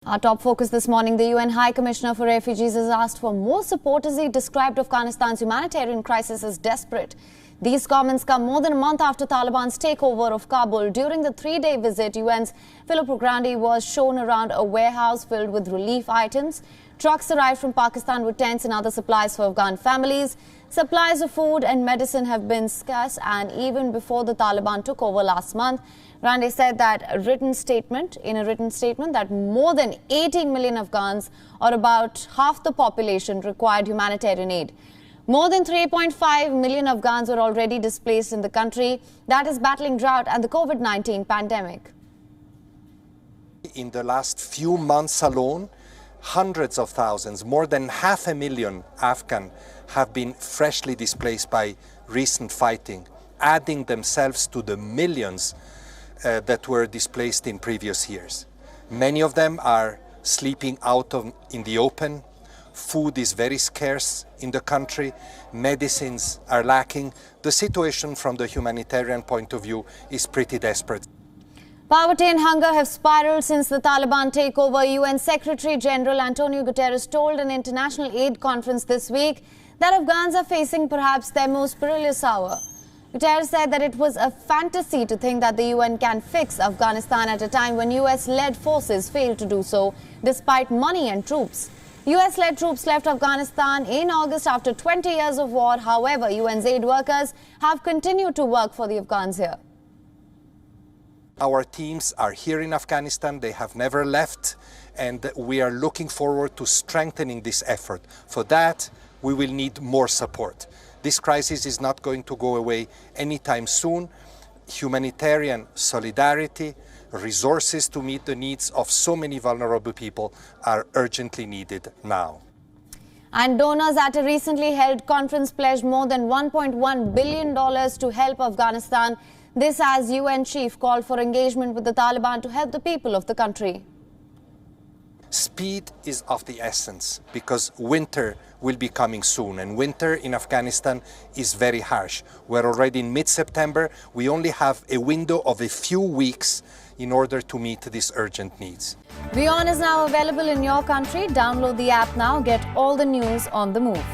Our top focus this morning, the UN High Commissioner for Refugees has asked for more support as he described Afghanistan's humanitarian crisis as desperate. These comments come more than a month after Taliban's takeover of Kabul. During the three-day visit, UN's Filippo Grandi was shown around a warehouse filled with relief items. Trucks arrived from Pakistan with tents and other supplies for Afghan families. Supplies of food and medicine have been scarce, and even before the Taliban took over last month, Grandi said that in a written statement that more than 18 million Afghans, or about half the population, required humanitarian aid. More than 3.5 million Afghans were already displaced in the country that is battling drought and the COVID-19 pandemic. In the last few months alone, hundreds of thousands, more than 500,000 Afghans have been freshly displaced by recent fighting, adding themselves to the millions that were displaced in previous years. Many of them are sleeping in the open. Food is very scarce in the country. Medicines are lacking. The situation from the humanitarian point of view is pretty desperate. Poverty and hunger have spiraled since the Taliban takeover. UN Secretary General Antonio Guterres told an international aid conference this week that Afghans are facing perhaps their most perilous hour. Guterres said that it was a fantasy to think that the UN can fix Afghanistan at a time when US-led forces failed to do so, despite money and troops. US-led troops left Afghanistan in August after 20 years of war. However, UN's aid workers have continued to work for the Afghans here. Our teams are here in Afghanistan. They have never left, and we are looking forward to strengthening this effort. For that, we will need more support. This crisis is not going to go away anytime soon. Humanitarian solidarity, resources to meet the needs of so many vulnerable people are urgently needed now. And donors at a recently held conference pledged more than $1.1 billion to help Afghanistan. This as UN chief called for engagement with the Taliban to help the people of the country. Speed is of the essence because winter will be coming soon, and winter in Afghanistan is very harsh. We're already in mid-September. We only have a window of a few weeks in order to meet these urgent needs. WION is now available in your country. Download the app now. Get all the news on the move.